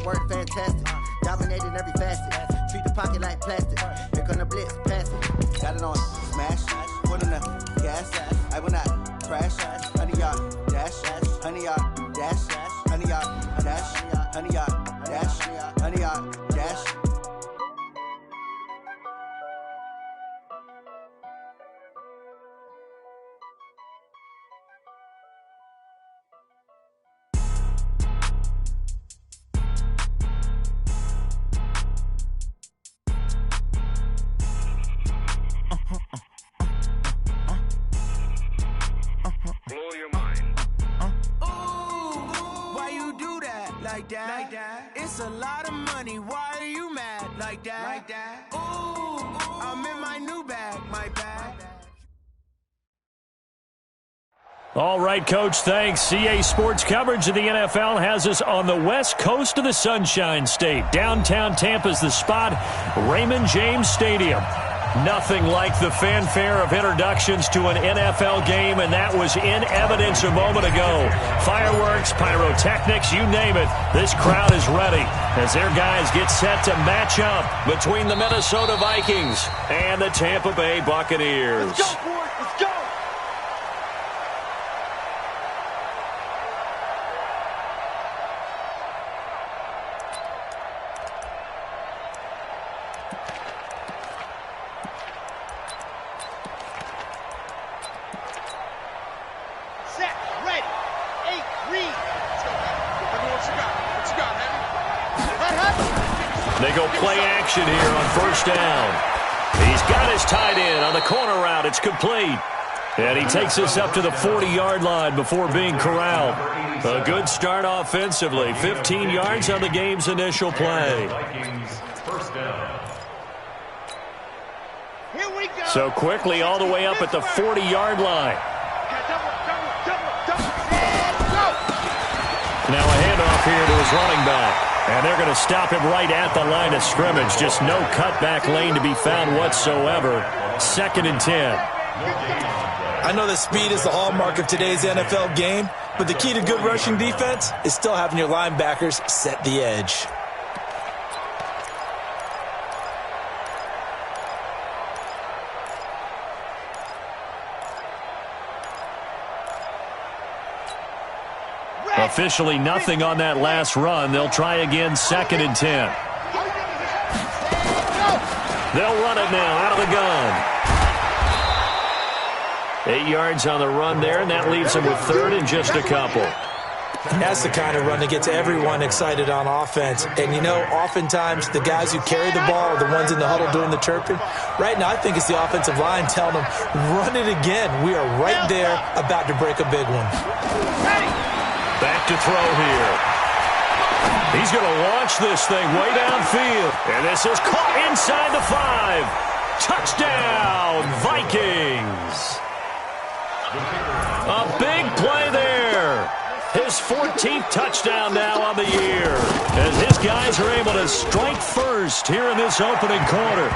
work fantastic. Dominating every facet. Treat the pocket like plastic. Here come the blitz, pass it. Got it on, smash. Put on the gas. I will not crash. 100-yard dash. 100-yard dash. 100-yard dash. 100-yard dash. 100-yard dash. Like that. It's a lot of money. Why are you mad like that? Ooh, I'm in my new bag, my bag. All right, Coach, thanks. CA Sports coverage of the NFL has us on the west coast of the Sunshine State. Downtown Tampa's the spot, Raymond James Stadium. Nothing like the fanfare of introductions to an NFL game, and that was in evidence a moment ago. Fireworks, pyrotechnics, you name it. This crowd is ready as their guys get set to match up between the Minnesota Vikings and the Tampa Bay Buccaneers. Let's go, boys. Let's go. They go play action here on first down. He's got his tight end on the corner route. It's complete. And he takes us up to the 40-yard line before being corralled. A good start offensively. 15 yards on the game's initial play. So quickly all the way up at the 40-yard line. Now a handoff here to his running back. And they're going to stop him right at the line of scrimmage. Just no cutback lane to be found whatsoever. 2nd and 10. I know that speed is the hallmark of today's NFL game, but the key to good rushing defense is still having your linebackers set the edge. Officially nothing on that last run. They'll try again, 2nd and 10. They'll run it now out of the gun. 8 yards on the run there, and that leaves them with 3rd and just a couple. And that's the kind of run that gets everyone excited on offense. And, you know, oftentimes the guys who carry the ball are the ones in the huddle doing the chirping. Right now, I think it's the offensive line telling them, run it again. We are right there about to break a big one. Back to throw here. He's going to launch this thing way downfield. And this is caught inside the 5. Touchdown, Vikings. A big play there. His 14th touchdown now on the year. As his guys are able to strike first here in this opening quarter.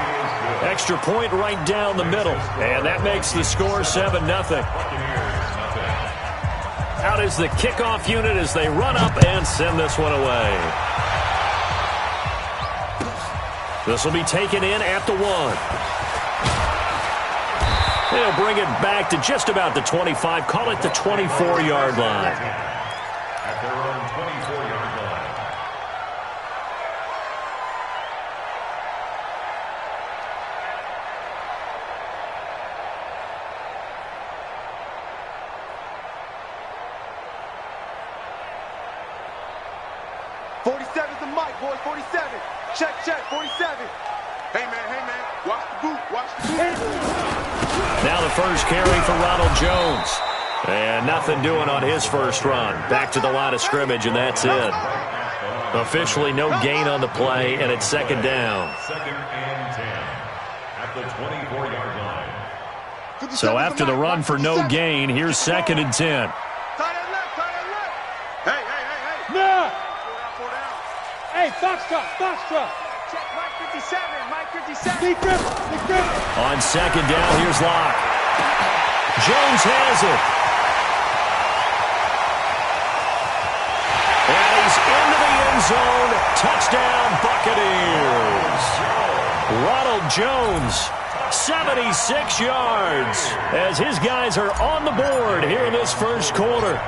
Extra point right down the middle. And that makes the score 7-0. Out is the kickoff unit as they run up and send this one away. This will be taken in at the 1. They'll bring it back to just about the 25. Call it the 24-yard line. At their own 24-yard line. The mic, boys, 47. Check, 47. Hey, man, watch the boot, Now the first carry for Ronald Jones. And nothing doing on his first run. Back to the line of scrimmage, and that's it. Officially no gain on the play, and it's 2nd down. 2nd and 10 at the 24-yard line. So after the run for no gain, here's 2nd and 10. Hey, Foxtrot. Check Mike 57. Big grip. On 2nd down, here's Locke. Jones has it. And he's into the end end zone. Touchdown, Buccaneers. Ronald Jones, 76 yards, as his guys are on the board here in this first quarter.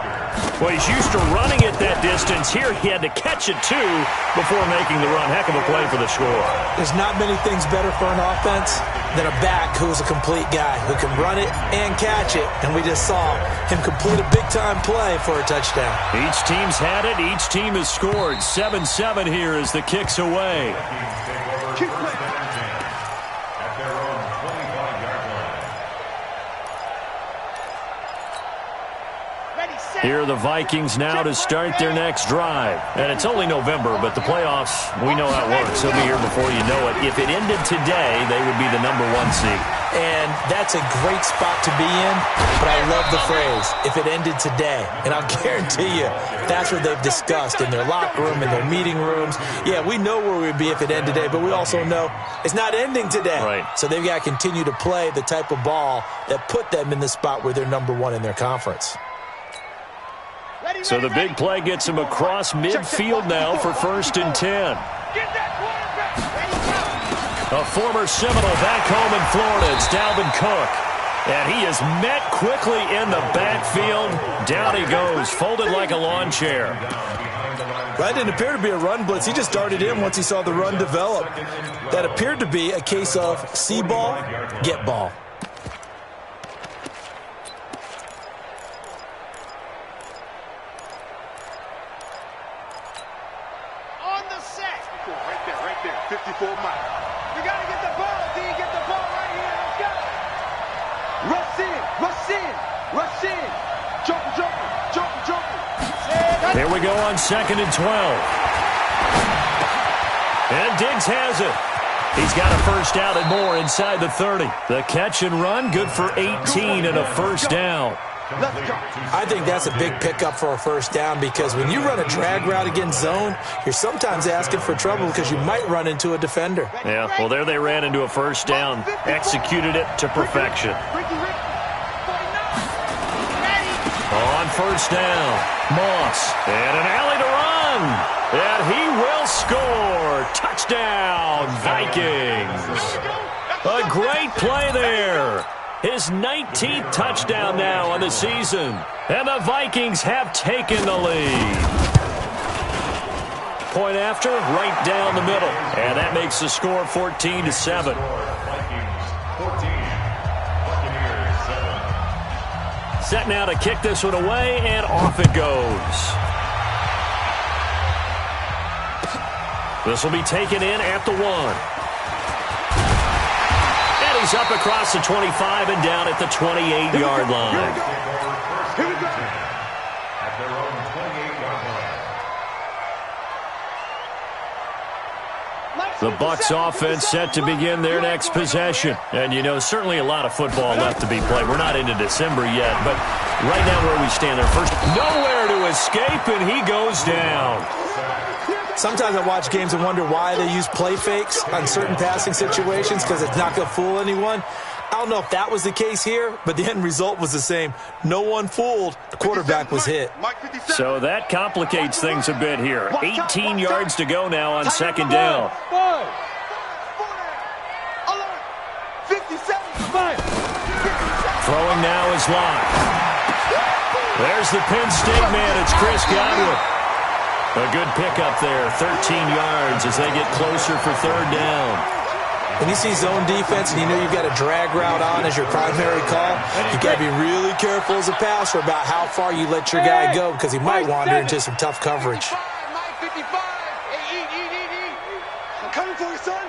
Well, he's used to running it that distance. Here he had to catch it, too, before making the run. Heck of a play for the score. There's not many things better for an offense than a back who is a complete guy, who can run it and catch it. And we just saw him complete a big-time play for a touchdown. Each team's had it. Each team has scored. 7-7 here as the kick's away. Here are the Vikings now to start their next drive. And it's only November, but the playoffs, we know how it works. They'll be here before you know it. If it ended today, they would be the #1 seed. And that's a great spot to be in, but I love the phrase, if it ended today. And I'll guarantee you, that's what they've discussed in their locker room, in their meeting rooms. Yeah, we know where we'd be if it ended today, but we also know it's not ending today. Right. So they've got to continue to play the type of ball that put them in the spot where they're #1 in their conference. So the big play gets him across midfield now for 1st and 10. A former Seminole back home in Florida. It's Dalvin Cook. And he is met quickly in the backfield. Down he goes, folded like a lawn chair. That didn't appear to be a run blitz. He just darted in once he saw the run develop. That appeared to be a case of see ball, get ball. Right there, 54 miles. We got to get the ball, D. Get the ball right here. Let's go. Rush in. Jump. Here we go on 2nd and 12. And Diggs has it. He's got a first down and more inside the 30. The catch and run, good for 18 and a first down. I think that's a big pickup for a first down because when you run a drag route against zone, you're sometimes asking for trouble because you might run into a defender. Yeah, well, there they ran into a first down, executed it to perfection. On first down, Moss, and an alley to run, and he will score. Touchdown, Vikings. A great play there. His 19th touchdown now on the season. And the Vikings have taken the lead. Point after, right down the middle. And that makes the score 14-7. Set now to kick this one away, and off it goes. This will be taken in at the 1. He's up across the 25 and down at the 28-yard line. Here we go. At their own 28-yard line. The Bucs offense set to begin their next possession. And, you know, certainly a lot of football left to be played. We're not into December yet, but right now where we stand there first, nowhere to escape, and he goes down. Sometimes I watch games and wonder why they use play fakes on certain passing situations because it's not going to fool anyone. I don't know if that was the case here, but the end result was the same. No one fooled. The quarterback was hit. So that complicates things a bit here. 18 yards to go now on 2nd down. Throwing now is Locke. There's the Penn State man. It's Chris Godwin. A good pickup there, 13 yards as they get closer for 3rd down. When you see zone defense and you know you've got a drag route on as your primary call, you've got to be really careful as a passer about how far you let your guy go because he might wander into some tough coverage. I'm coming for you, son.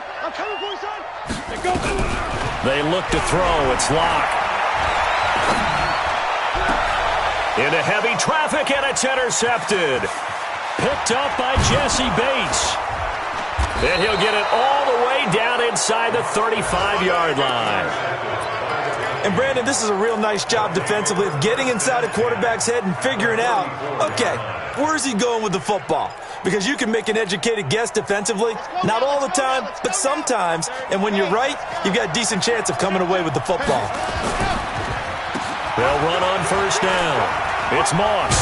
They look to throw. It's Locke. Into heavy traffic, and it's intercepted. Picked up by Jesse Bates. And he'll get it all the way down inside the 35-yard line. And, Brandon, this is a real nice job defensively of getting inside a quarterback's head and figuring out, okay, where's he going with the football? Because you can make an educated guess defensively. Not all the time, but sometimes. And when you're right, you've got a decent chance of coming away with the football. They'll run on 1st down. It's Moss.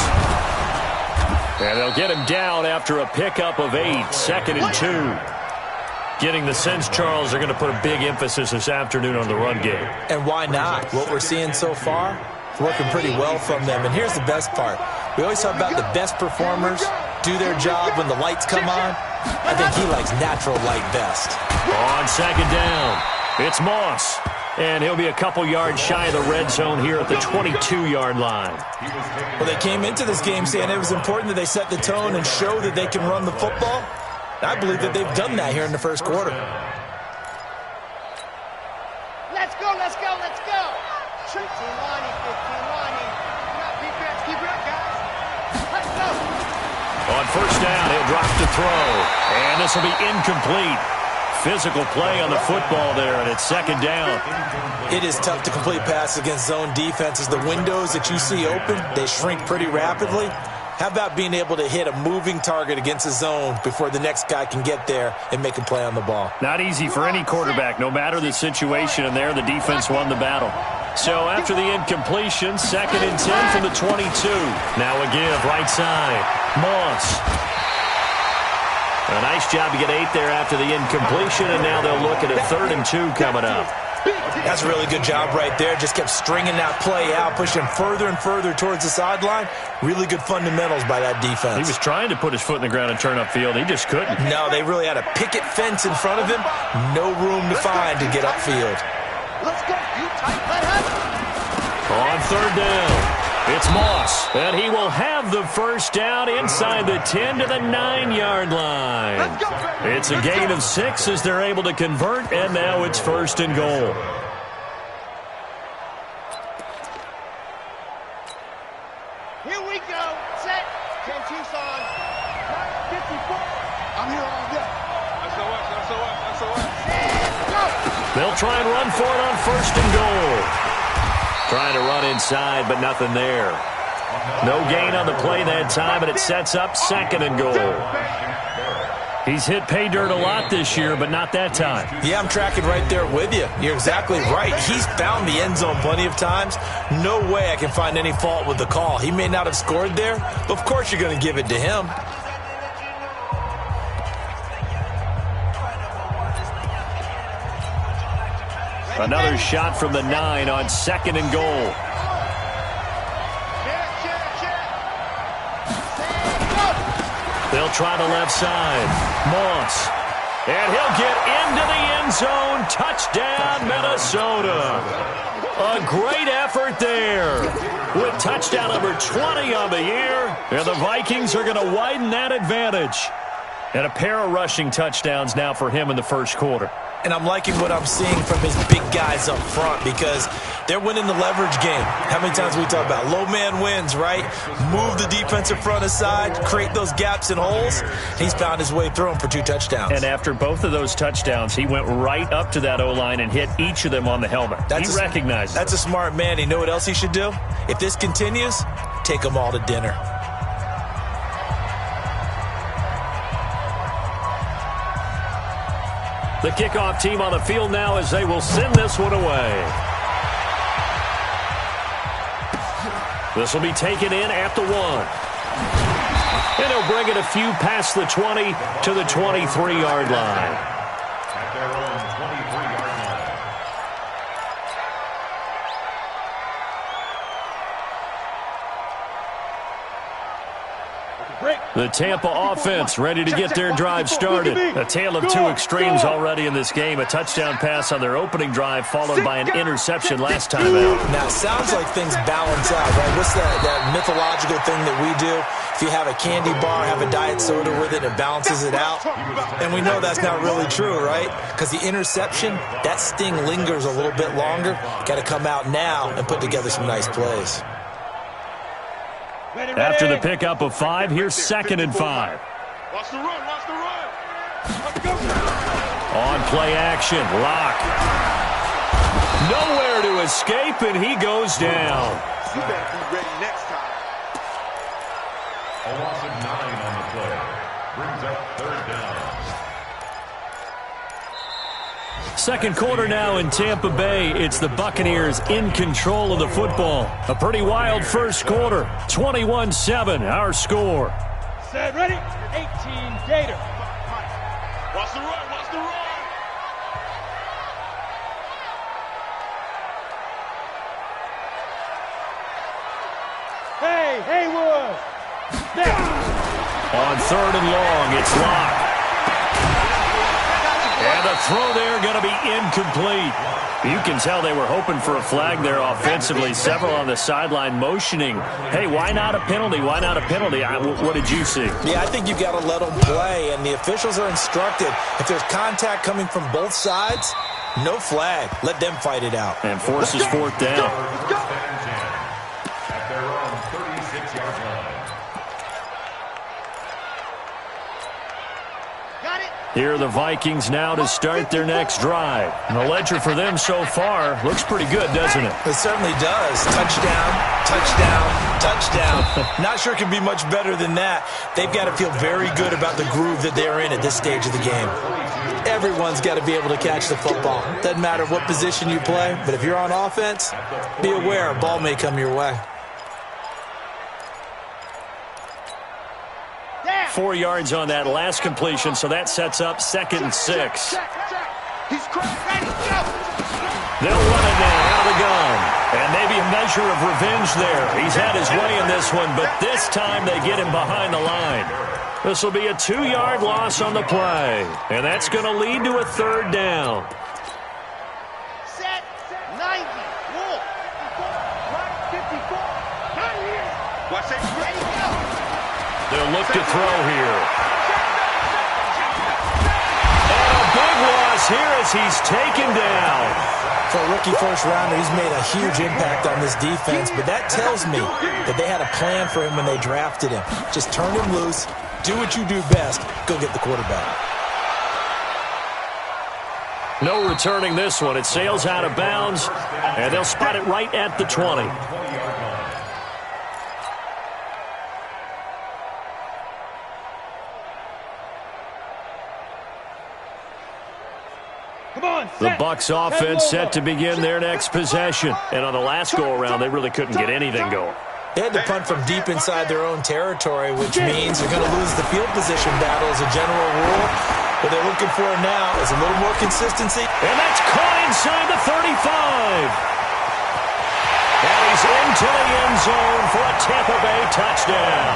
And they'll get him down after a pickup of 8, 2nd and 2. Getting the sense, Charles, they're going to put a big emphasis this afternoon on the run game. And why not? What we're seeing so far, it's working pretty well from them. And here's the best part. We always talk about the best performers do their job when the lights come on. I think he likes natural light best. On 2nd down, it's Moss. And he'll be a couple yards shy of the red zone here at the 22-yard line. Well, they came into this game saying it was important that they set the tone and show that they can run the football. I believe that they've done that here in the first quarter. Let's go, let's go, let's go. 15 lining, 15 lining. Defense, keep it up, guys. Let's go. On 1st down, he'll drop to throw. And this will be incomplete. Physical play on the football there, and it's 2nd down. It is tough to complete passes against zone defenses. The windows that you see open, they shrink pretty rapidly. How about being able to hit a moving target against a zone before the next guy can get there and make a play on the ball? Not easy for any quarterback, no matter the situation, and there the defense won the battle. So after the incompletion, 2nd and 10 from the 22. Now a give, right side. Moss. A nice job to get 8 there after the incompletion, and now they'll look at a 3rd and 2 coming up. That's a really good job right there. Just kept stringing that play out, pushing further and further towards the sideline. Really good fundamentals by that defense. He was trying to put his foot in the ground and turn upfield. He just couldn't. No, they really had a picket fence in front of him. No room to find to get upfield. Let's go, you tight head. On 3rd down. It's Moss, and he will have the 1st down inside the 10 to the 9-yard line. It's a gain of 6 as they're able to convert, and now it's 1st and goal. Here we go. Set. 10 Tucson. 54. I'm here all day. SOS. They'll try and run for it on 1st and goal. Trying to run inside, but nothing there. No gain on the play that time, and it sets up 2nd and goal. He's hit pay dirt a lot this year, but not that time. Yeah, I'm tracking right there with you. You're exactly right. He's found the end zone plenty of times. No way I can find any fault with the call. He may not have scored there, but of course you're going to give it to him. Another shot from the 9 on 2nd and goal. They'll try the left side. Moss. And he'll get into the end zone. Touchdown, Minnesota. A great effort there. With touchdown number 20 on the year. And the Vikings are going to widen that advantage. And a pair of rushing touchdowns now for him in the first quarter. And I'm liking what I'm seeing from his big guys up front because they're winning the leverage game. How many times we talk about low man wins, right? Move the defensive front aside, create those gaps and holes. He's found his way through them for 2 touchdowns. And after both of those touchdowns, he went right up to that O-line and hit each of them on the helmet. He recognized it. That's a smart man. You know what else he should do? If this continues, take them all to dinner. The kickoff team on the field now as they will send this one away. This will be taken in at the 1. And he'll bring it a few past the 20 to the 23-yard line. At their own 23-yard line. The Tampa offense ready to get their drive started. A tale of 2 extremes already in this game. A touchdown pass on their opening drive followed by an interception last time out. Now, it sounds like things balance out, right? What's that mythological thing that we do? If you have a candy bar, have a diet soda with it, it balances it out. And we know that's not really true, right? Because the interception, that sting lingers a little bit longer. Got to come out now and put together some nice plays. After the pickup of 5, here's 2nd and 5. Watch the run. On play action, Lock. Nowhere to escape, and he goes down. You better be ready next time. A loss of 9 on the play. Brings up 3rd down. Second quarter now in Tampa Bay. It's the Buccaneers in control of the football. A pretty wild first quarter. 21-7, our score. Set, ready? 18 Gator. Watch the run, watch the run. Hey, Haywood. On 3rd and long, it's locked. And the throw there going to be incomplete. You can tell they were hoping for a flag there offensively. Several on the sideline motioning, hey, why not a penalty? Why not a penalty? What did you see? Yeah, I think you got to let them play, and the officials are instructed. If there's contact coming from both sides, no flag. Let them fight it out. And forces 4th down. At their own 36-yard line. Got it. Here are the Vikings now to start their next drive. And the ledger for them so far looks pretty good, doesn't it? It certainly does. Touchdown, touchdown, touchdown. Not sure it can be much better than that. They've got to feel very good about the groove that they're in at this stage of the game. Everyone's got to be able to catch the football. Doesn't matter what position you play, but if you're on offense, be aware a ball may come your way. 4 yards on that last completion, so that sets up 2nd and 6. He's ready, go. They'll run it now out of the gun. And maybe a measure of revenge there. He's had his way in this one, but this time they get him behind the line. This will be a 2-yard loss on the play, and that's going to lead to a 3rd down. Set. 90. Wolf. 54. Watch that. Ready, go. They'll look to throw here. And a big loss here as he's taken down. For a rookie first-rounder, he's made a huge impact on this defense, but that tells me that they had a plan for him when they drafted him. Just turn him loose, do what you do best, go get the quarterback. No returning this one. It sails out of bounds, and they'll spot it right at the 20. The Bucs offense set to begin their next possession. And on the last go-around, they really couldn't get anything going. They had to punt from deep inside their own territory, which means they're going to lose the field position battle as a general rule. What they're looking for now is a little more consistency. And that's caught inside the 35. And he's into the end zone for a Tampa Bay touchdown.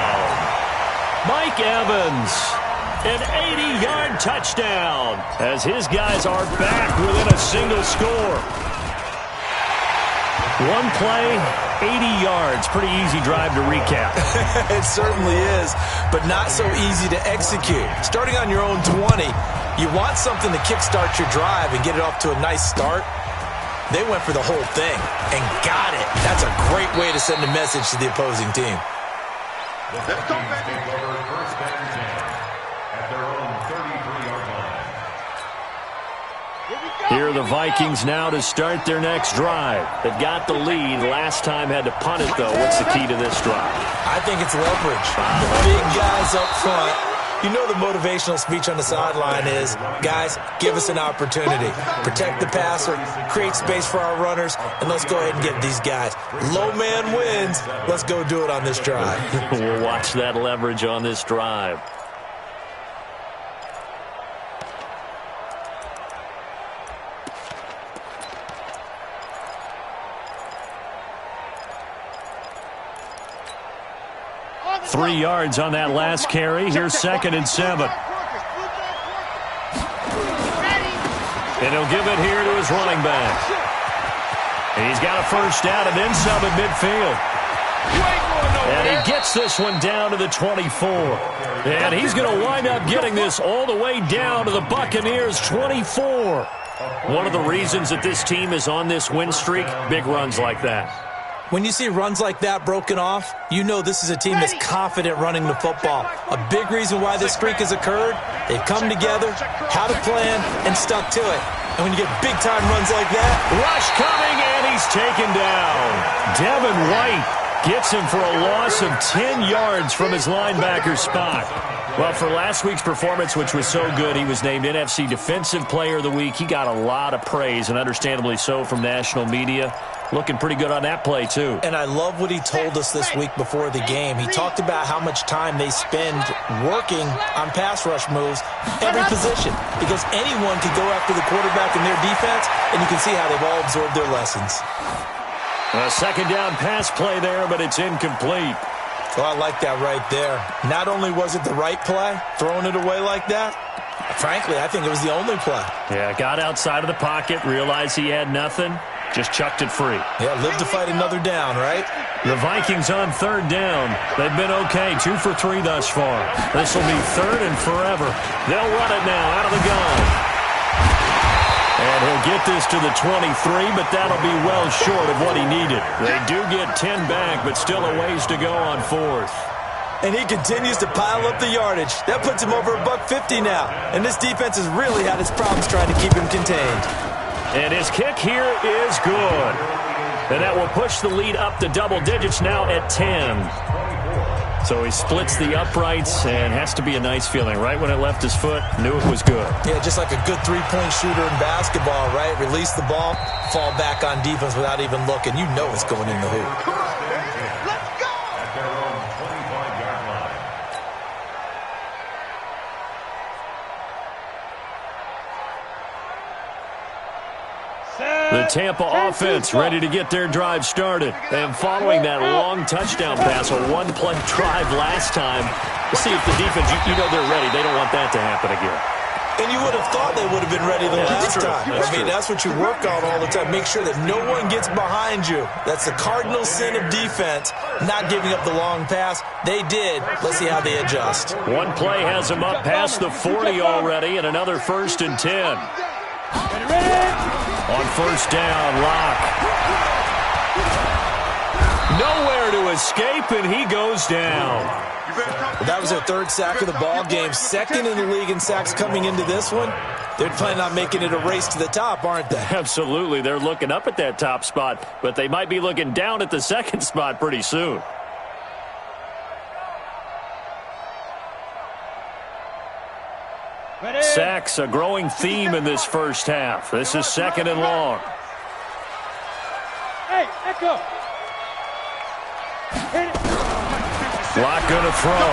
Mike Evans. An 80-yard touchdown as his guys are back within a single score. One play, 80 yards. Pretty easy drive to recap. It certainly is, but not so easy to execute. Starting on your own 20, you want something to kickstart your drive and get it off to a nice start. They went for the whole thing and got it. That's a great way to send a message to the opposing team. Let's go, baby. First and 10 at their own 33-yard line. Here are the Vikings now to start their next drive. They've got the lead. Last time had to punt it, though. What's the key to this drive? I think it's leverage. The big guys up front. You know the motivational speech on the sideline is, guys, give us an opportunity. Protect the passer, create space for our runners, and let's go ahead and get these guys. Low man wins. Let's go do it on this drive. We'll watch that leverage on this drive. Three yards on that last carry. Here's 2nd and 7. And he'll give it here to his running back. And he's got a first down and then some at midfield. And he gets this one down to the 24. And he's going to wind up getting this all the way down to the Buccaneers' 24. One of the reasons that this team is on this win streak, big runs like that. When you see runs like that broken off, you know this is a team that's confident running the football. A big reason why this streak has occurred, they've come together, had a plan, and stuck to it. And when you get big-time runs like that, rush coming, and he's taken down. Devin White gets him for a loss of 10 yards from his linebacker spot. Well, for last week's performance, which was so good, he was named NFC Defensive Player of the Week. He got a lot of praise, and understandably so, from national media. looking pretty good on that play, too. And I love what he told us this week before the game. He talked about how much time they spend working on pass rush moves, every position, because anyone could go after the quarterback in their defense, and you can see how they've all absorbed their lessons. A second down pass play there, but it's incomplete. Well, I like that right there. Not only was it the right play, throwing it away like that, frankly, I think it was the only play. Yeah, got outside of the pocket, realized he had nothing, just chucked it free. Yeah, live to fight another down, right? The Vikings on third down. They've been okay, 2 for 3 thus far. This will be third and forever. They'll run it now out of the gun. And he'll get this to the 23, but that'll be well short of what he needed. They do get 10 back, but still a ways to go on fourth. And he continues to pile up the yardage. That puts him over $150 now. And this defense has really had its problems trying to keep him contained. And his kick here is good. And that will push the lead up to double digits now at 10. So he splits the uprights and has to be a nice feeling. Right when it left his foot, knew it was good. Yeah, just like a good three-point shooter in basketball, right? Release the ball, fall back on defense without even looking. You know it's going in the hoop. Come on, baby. Let's go! At their own 25-yard line. The Tampa offense ready to get their drive started. And following that long touchdown pass, a one-play drive last time, we'll see if the defense, you know they're ready. They don't want that to happen again. And you would have thought they would have been ready the last time. That's what you work on all the time. Make sure that no one gets behind you. That's the cardinal sin of defense, not giving up the long pass. They did. Let's see how they adjust. One play has them up past the 40 already, and another 1st and 10. On first down, Locke. Nowhere to escape, and he goes down. That was their 3rd sack of the ball game. 2nd in the league in sacks coming into this one. They're planning on making it a race to the top, aren't they? Absolutely. They're looking up at that top spot, but they might be looking down at the 2nd spot pretty soon. Sacks, a growing theme in this first half. This is 2nd and long. Hey, Echo. Locke going to throw.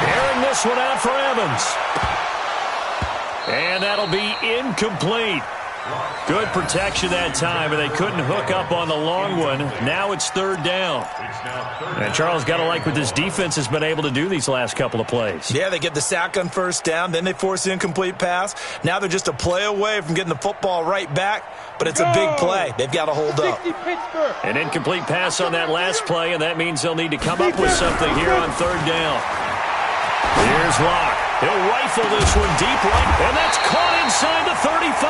Airing this one out for Evans. And that'll be incomplete. Good protection that time, and they couldn't hook up on the long one. Now it's 3rd down. And Charles, got to like what this defense has been able to do these last couple of plays. Yeah, they get the sack on first down, then they force the incomplete pass. Now they're just a play away from getting the football right back, but it's a big play. They've got to hold up. An incomplete pass on that last play, and that means they'll need to come up with something here on 3rd down. Here's Locke. He'll rifle this one deep right, and that's caught inside the 35.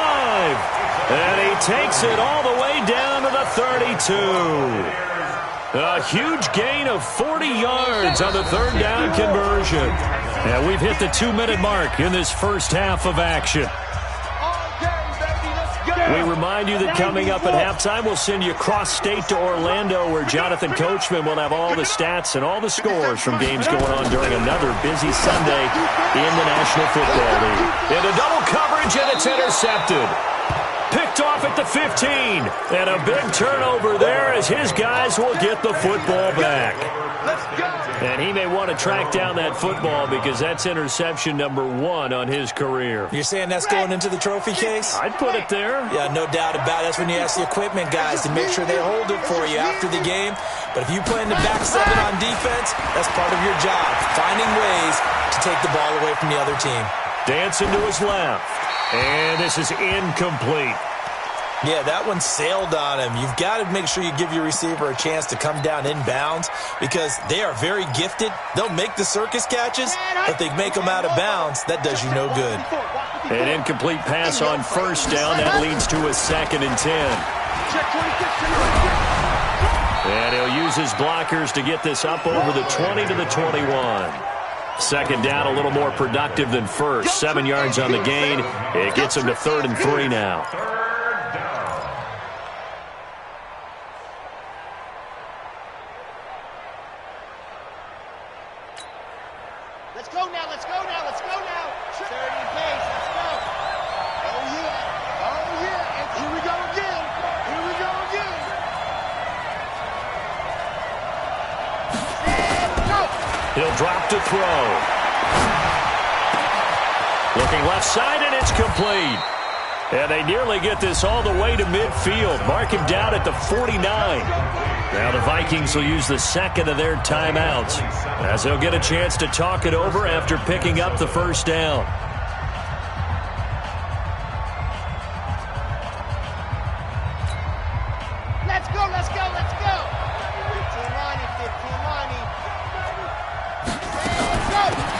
And he takes it all the way down to the 32. A huge gain of 40 yards on the 3rd down conversion. And we've hit the 2-minute mark in this first half of action. We remind you that coming up at halftime, we'll send you cross-state to Orlando, where Jonathan Coachman will have all the stats and all the scores from games going on during another busy Sunday in the National Football League. Into double coverage, and it's intercepted. Picked off at the 15. And a big turnover there as his guys will get the football back. And he may want to track down that football because that's interception number 1 on his career. You're saying that's going into the trophy case? I'd put it there. Yeah, no doubt about it. That's when you ask the equipment guys to make sure they hold it for you after the game. But if you play in the back 7 on defense, that's part of your job, finding ways to take the ball away from the other team. Dancing to his left. And this is incomplete. Yeah, that one sailed on him. You've got to make sure you give your receiver a chance to come down inbounds because they are very gifted. They'll make the circus catches, but they make them out of bounds. That does you no good. An incomplete pass on first down. That leads to a 2nd and 10. And he'll use his blockers to get this up over the 20 to the 21. 2nd down, a little more productive than first. 7 yards on the gain. It gets him to 3rd and 3 now. Let's go now, let's go now, let's go now. 30 pace, let's go. Oh, yeah. Oh, yeah. And here we go again. He'll drop to throw. Looking left side, and it's complete. And they nearly get this all the way to midfield. Mark him down at the 49. Now the Vikings will use the second of their timeouts, as they'll get a chance to talk it over after picking up the first down. Let's go, let's go, let's go. 15-90, 15-90.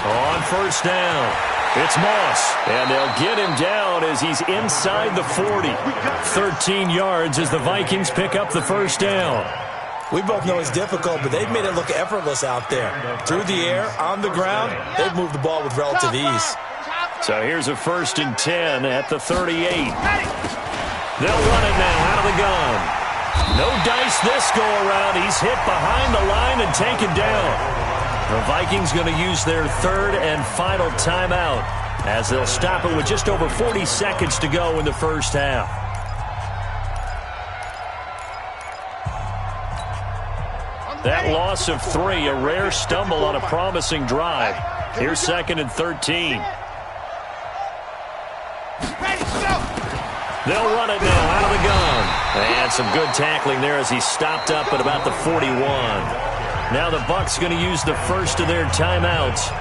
On first down, it's Moss, and they'll get him down as he's inside the 40. 13 yards as the Vikings pick up the first down. We both know it's difficult, but they've made it look effortless out there. Through the air, on the ground, they've moved the ball with relative ease. So here's a 1st and 10 at the 38. They'll run it now out of the gun. No dice this go-around. He's hit behind the line and taken down. The Vikings going to use their third and final timeout, as they'll stop it with just over 40 seconds to go in the first half. That loss of 3, a rare stumble on a promising drive. Here's 2nd and 13. They'll run it now out of the gun. And some good tackling there as he stopped up at about the 41. Now the Bucs going to use the first of their timeouts,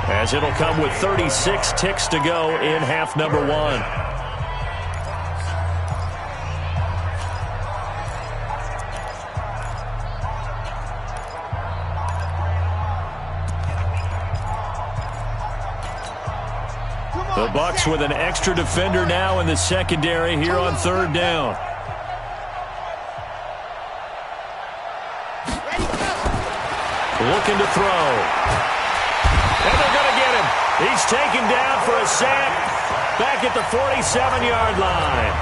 as it'll come with 36 ticks to go in half number 1. The Bucs with an extra defender now in the secondary here on 3rd down. Looking to throw. And they're going to get him. He's taken down for a sack back at the 47-yard line.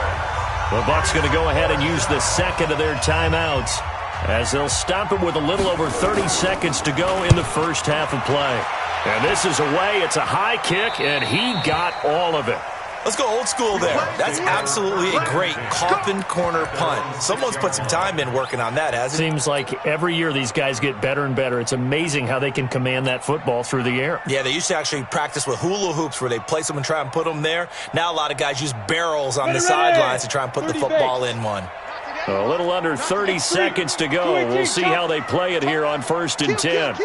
The Bucs going to go ahead and use the second of their timeouts, as they'll stop it with a little over 30 seconds to go in the first half of play. And this is away. It's a high kick, and he got all of it. Let's go old school there. That's absolutely a great coffin corner punt. Someone's put some time in working on that, hasn't it? Seems like every year these guys get better and better. It's amazing how they can command that football through the air. Yeah, they used to actually practice with hula hoops where they place them and try and put them there. Now a lot of guys use barrels on the sidelines to try and put the football in one. A little under 30 seconds to go. We'll see how they play it here on 1st and 10.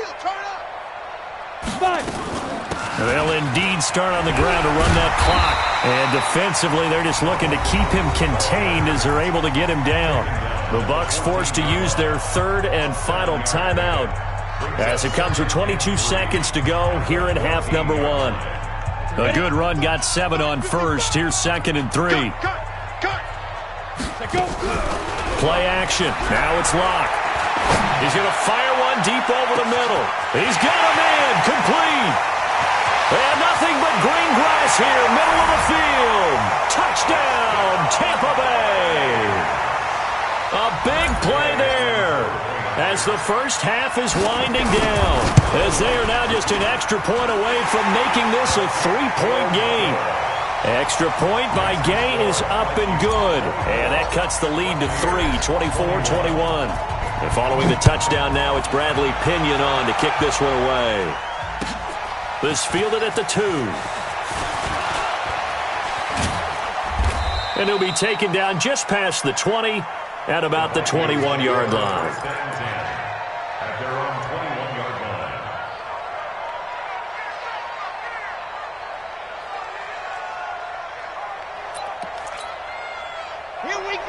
They'll indeed start on the ground to run that clock. And defensively, they're just looking to keep him contained as they're able to get him down. The Bucs forced to use their third and final timeout, as it comes with 22 seconds to go here in half number 1. A good run got 7 on first. Here's 2nd and 3. Play action. Now it's Locke. He's going to fire one deep over the middle. He's got him in. Complete. And nothing but green grass here, middle of the field. Touchdown, Tampa Bay. A big play there, as the first half is winding down, as they are now just an extra point away from making this a 3-point game. Extra point by Gay is up and good, and that cuts the lead to 3, 24-21. And following the touchdown now, it's Bradley Pinion on to kick this one away. This fielded at the 2. And he'll be taken down just past the 20 at about the 21-yard line. At their own 21-yard line.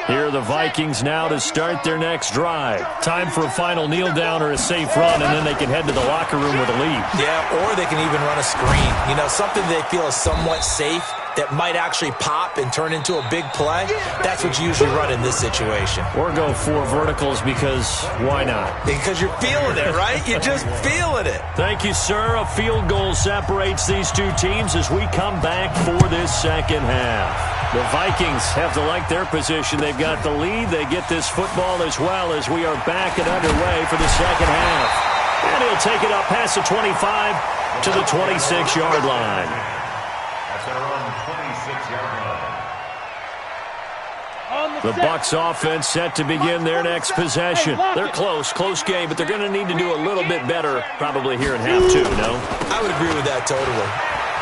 Here are the Vikings now to start their next drive. Time for a final kneel down or a safe run, and then they can head to the locker room with a lead. Yeah, or they can even run a screen. You know, something they feel is somewhat safe that might actually pop and turn into a big play. That's what you usually run in this situation. Or go 4 verticals, because why not? Because you're feeling it, right? You're just feeling it. Thank you, sir. A field goal separates these two teams as we come back for this second half. The Vikings have to like their position. They've got the lead. They get this football as well, as we are back and underway for the second half. And he'll take it up past the 25 to the 26-yard line. That's their own 26-yard line. On The Bucs offense set to begin their next possession. They're close game, but they're going to need to do a little bit better probably here in half two, no? I would agree with that totally.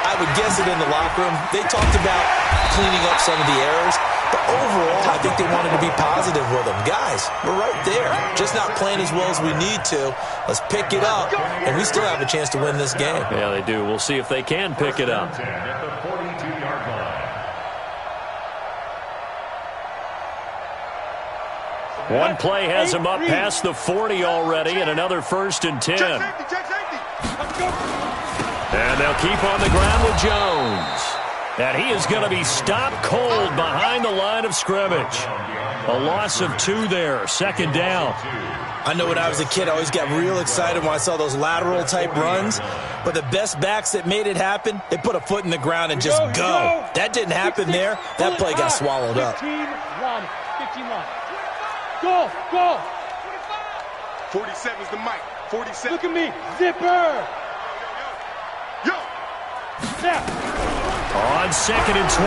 I would guess it in the locker room. They talked about cleaning up some of the errors, but overall, I think they wanted to be positive with them. Guys, we're right there. Just not playing as well as we need to. Let's pick it up, and we still have a chance to win this game. Yeah, they do. We'll see if they can pick it up. At the 42-yard line. One play has him up past the 40 already, and another 1st and 10. Check safety. And they'll keep on the ground with Jones. And he is going to be stopped cold behind the line of scrimmage. A loss of 2 there, 2nd down. I know when I was a kid, I always got real excited when I saw those lateral-type runs. But the best backs that made it happen, they put a foot in the ground and just go. That didn't happen there. That play got swallowed up. 15 line. Go. 47's the mic. 47. Look at me. Zipper. Yo. Snap. On 2nd and 12,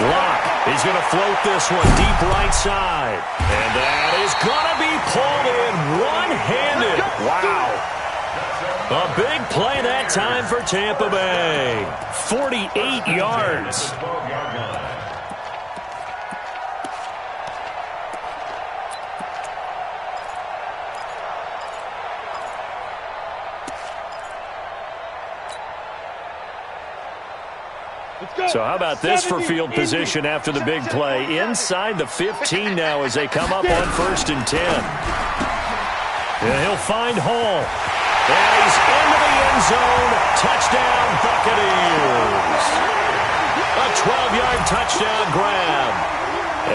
Locke is going to float this one deep right side. And that is going to be pulled in one-handed. Wow. A big play that time for Tampa Bay. 48 yards. So how about this for field position after the big play? Inside the 15 now as they come up on 1st and 10. And he'll find Hall. And he's into the end zone. Touchdown, Buccaneers. A 12-yard touchdown grab.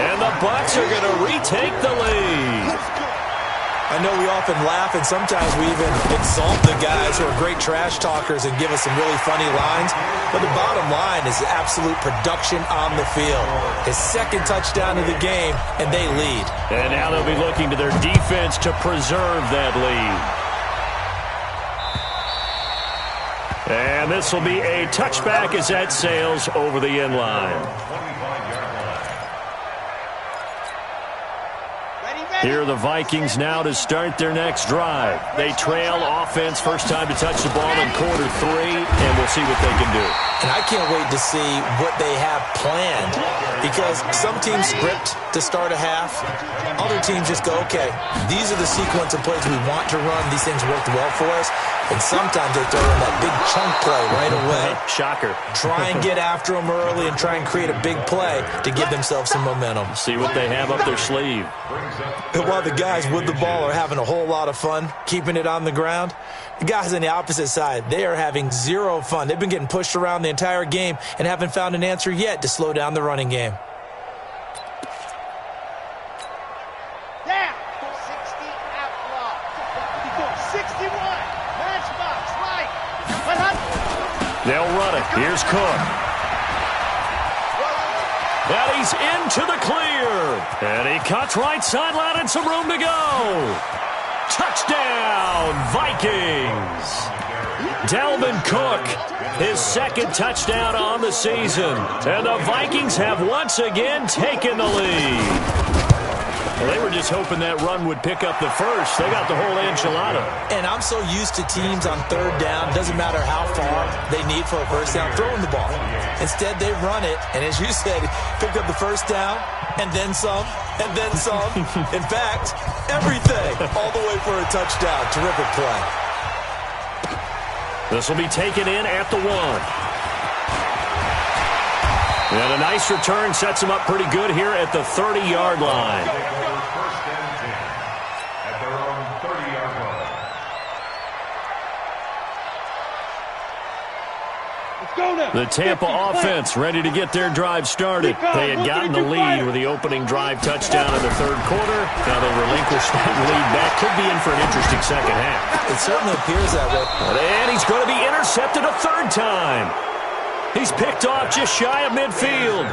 And the Bucs are going to retake the lead. I know we often laugh, and sometimes we even exalt the guys who are great trash talkers and give us some really funny lines. But the bottom line is absolute production on the field. His 2nd touchdown of the game, and they lead. And now they'll be looking to their defense to preserve that lead. And this will be a touchback as that sails over the end line. Here are the Vikings now to start their next drive. They trail offense, first time to touch the ball in quarter 3, and we'll see what they can do. And I can't wait to see what they have planned, because some teams script to start a half. Other teams just go, okay, these are the sequence of plays we want to run. These things worked well for us. And sometimes they throw in that big chunk play right away. Shocker. Try and get after them early and try and create a big play to give themselves some momentum. See what they have up their sleeve. And while the guys with the ball are having a whole lot of fun keeping it on the ground, the guys on the opposite side, they are having zero fun. They've been getting pushed around the entire game and haven't found an answer yet to slow down the running game. Down. 60 outlaw. 61. Matchbox right. 100. They'll run it. Here's Cook. And he's into the clear. And he cuts right sideline and some room to go. Touchdown, Vikings. Dalvin Cook, his 2nd touchdown on the season. And the Vikings have once again taken the lead. Well, they were just hoping that run would pick up the first. They got the whole enchilada. And I'm so used to teams on 3rd down, doesn't matter how far they need for a first down, throwing the ball. Instead, they run it, and as you said, pick up the first down, and then some, and then some. In fact, everything, all the way for a touchdown. Terrific play. This will be taken in at the 1. And a nice return sets them up pretty good here at the 30-yard line. First and 10 at their own 30-yard line. Let's go now. The Tampa offense ready to get their drive started. They had gotten the lead with the opening drive touchdown in the 3rd quarter. Now they relinquish that lead. That could be in for an interesting second half. It certainly appears that way. And he's going to be intercepted a 3rd time. He's picked off just shy of midfield.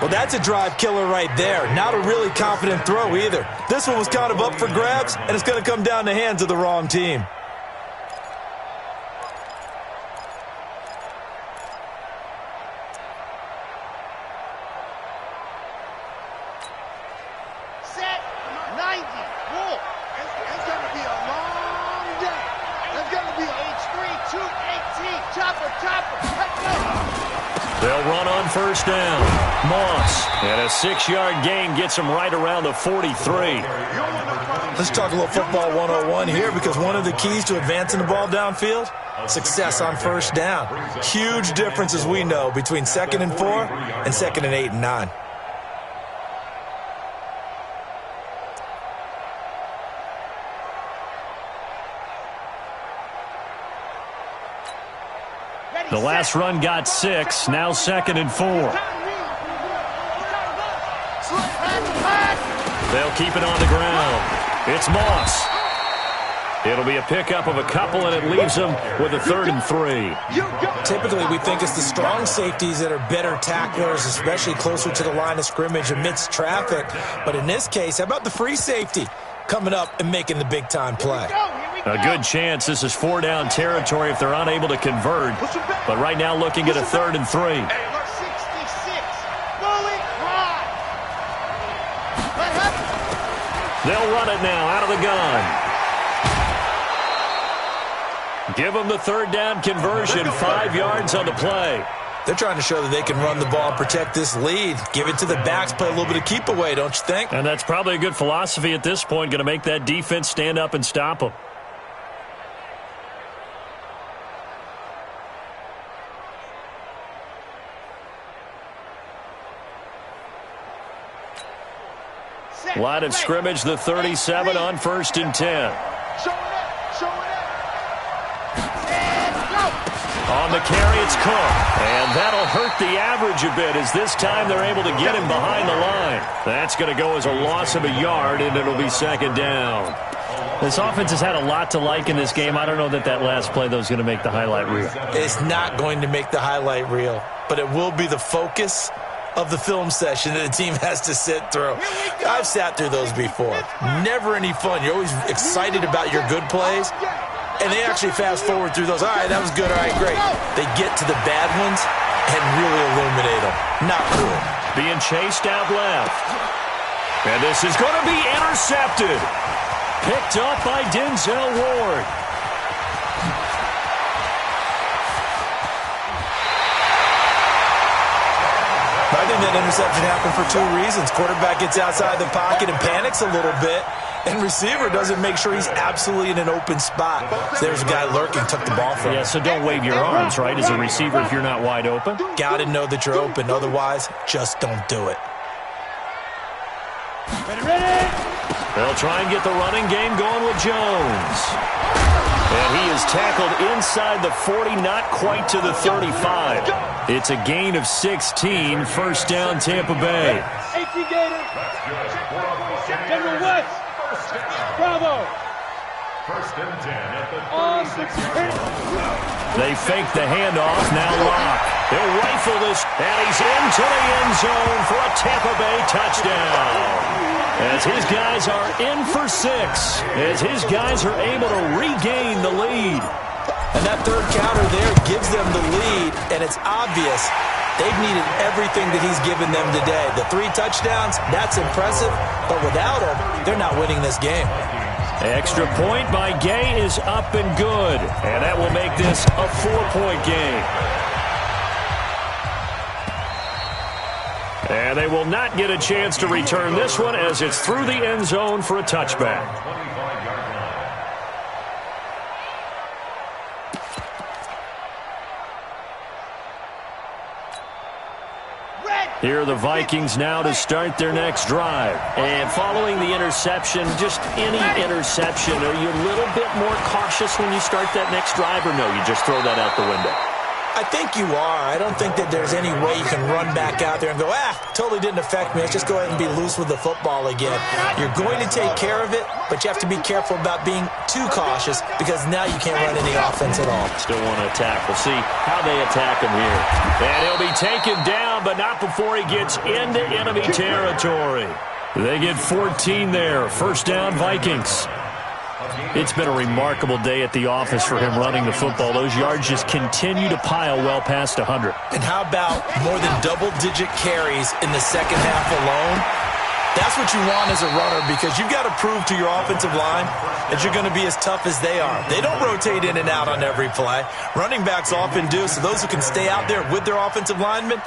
Well, that's a drive killer right there. Not a really confident throw either. This one was kind of up for grabs, and it's going to come down the hands of the wrong team. They'll run on first down. Moss. And a 6-yard gain gets him right around the 43. Let's talk a little football 101 here, because one of the keys to advancing the ball downfield, success on first down. Huge difference, as we know, between 2nd and 4 and 2nd and 8 and 9. The last run got 6. Now 2nd and 4. They'll keep it on the ground. It's Moss. It'll be a pickup of a couple, and it leaves them with a 3rd and 3. Typically, we think it's the strong safeties that are better tacklers, especially closer to the line of scrimmage amidst traffic. But in this case, how about the free safety coming up and making the big-time play? A good chance this is 4-down territory if they're unable to convert. But right now looking at a 3rd and 3. 66. Bullet drive. They'll run it now out of the gun. Give them the 3rd down conversion. 5 yards on the play. They're trying to show that they can run the ball and protect this lead. Give it to the backs, play a little bit of keep away, don't you think? And that's probably a good philosophy at this point. Going to make that defense stand up and stop them. Line of scrimmage, the 37 on 1st and 10. On the carry, it's Cook. And that'll hurt the average a bit, as this time they're able to get him behind the line. That's going to go as a loss of a yard, and it'll be 2nd down. This offense has had a lot to like in this game. I don't know that last play, though, is going to make the highlight reel. It's not going to make the highlight reel, but it will be the focus of the film session that the team has to sit through. I've sat through those before. Never any fun. You're always excited about your good plays, and they actually fast forward through those. All right, that was good. All right, great. They get to the bad ones and really illuminate them. Not cool. Being chased out left. And this is going to be intercepted. Picked up by Denzel Ward. I think that interception happened for 2 reasons. Quarterback gets outside the pocket and panics a little bit, and receiver doesn't make sure he's absolutely in an open spot. So there's a guy lurking, took the ball from him. Yeah, so don't wave your arms, right, as a receiver if you're not wide open. Got to know that you're open. Otherwise, just don't do it. Ready? They'll try and get the running game going with Jones. And he is tackled inside the 40, not quite to the 35. It's a gain of 16, 1st down Tampa Bay. 18 Gator. General West. Bravo. 1st and 10 at the 36. They fake the handoff, now Locke. They'll rifle this, and he's into the end zone for a Tampa Bay touchdown. As his guys are in for 6, as his guys are able to regain the lead. And that 3rd counter there gives them the lead, and it's obvious they've needed everything that he's given them today. The 3 touchdowns, that's impressive, but without him, they're not winning this game. Extra point by Gay is up and good, and that will make this a 4-point game. And they will not get a chance to return this one, as it's through the end zone for a touchback. Here are the Vikings now to start their next drive. And following the interception, just any interception, are you a little bit more cautious when you start that next drive, or no, you just throw that out the window? I think you are. I don't think that there's any way you can run back out there and go, totally didn't affect me. Let's just go ahead and be loose with the football again. You're going to take care of it, but you have to be careful about being too cautious, because now you can't run any offense at all. Still want to attack. We'll see how they attack him here. And he'll be taken down, but not before he gets into enemy territory. They get 14 there. 1st down, Vikings. It's been a remarkable day at the office for him running the football. Those yards just continue to pile well past 100. And how about more than double-digit carries in the second half alone? That's what you want as a runner, because you've got to prove to your offensive line that you're going to be as tough as they are. They don't rotate in and out on every play. Running backs often do, so those who can stay out there with their offensive linemen,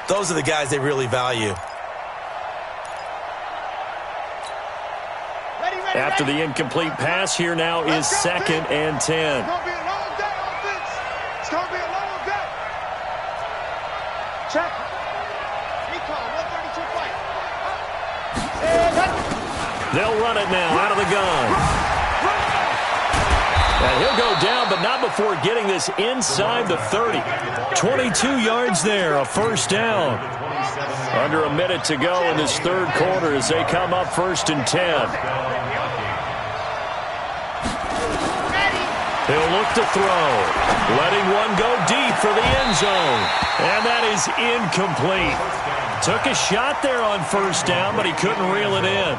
those are the guys they really value. After the incomplete pass, here now is 2nd and 10. It's going to be a long day, offense. It's going to be a long day. Check. Recon, 132 fight. They'll run it now out of the gun. And he'll go down, but not before getting this inside the 30. 22 yards there, a first down. Under a minute to go in this third quarter as they come up 1st and 10. He'll look to throw, letting one go deep for the end zone. And that is incomplete. Took a shot there on first down, but he couldn't reel it in.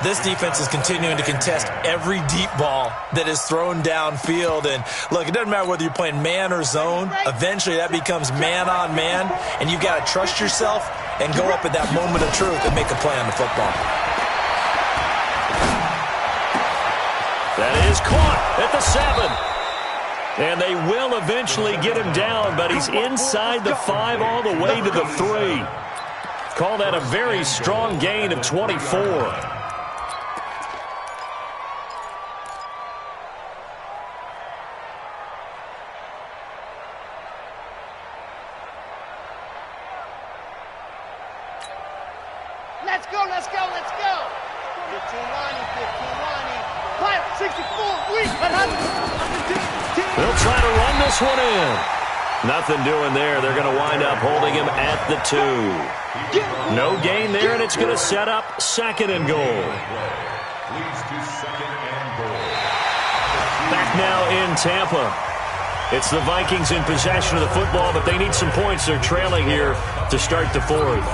This defense is continuing to contest every deep ball that is thrown downfield. And look, it doesn't matter whether you're playing man or zone. Eventually that becomes man on man, and you've got to trust yourself and go up at that moment of truth and make a play on the football. That is caught at the 7. And they will eventually get him down, but he's inside the 5 all the way to the 3. Call that a very strong gain of 24. Let's go, let's go, let's go. 15 lining, 15 lining. 64, weak. They'll try to run this one in. Nothing doing there. They're going to wind up holding him at the 2. No gain there, and it's going to set up 2nd and goal. Back now in Tampa. It's the Vikings in possession of the football, but they need some points. They're trailing here to start the 4th.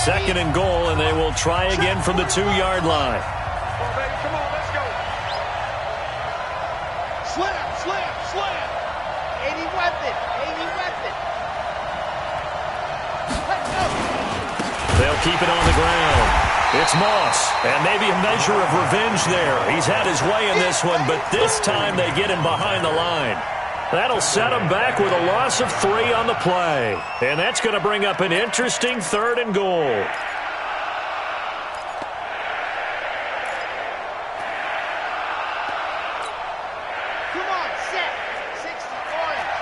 2nd and goal, and they will try again from the 2-yard line. Come on, let's go. Slam, slam, slam. 80 weapon, 80 weapon. Let's go. They'll keep it on the ground. It's Moss, and maybe a measure of revenge there. He's had his way in this one, but this time they get him behind the line. That'll set him back with a loss of 3 on the play. And that's going to bring up an interesting 3rd and goal. Come on, set. 60 orange.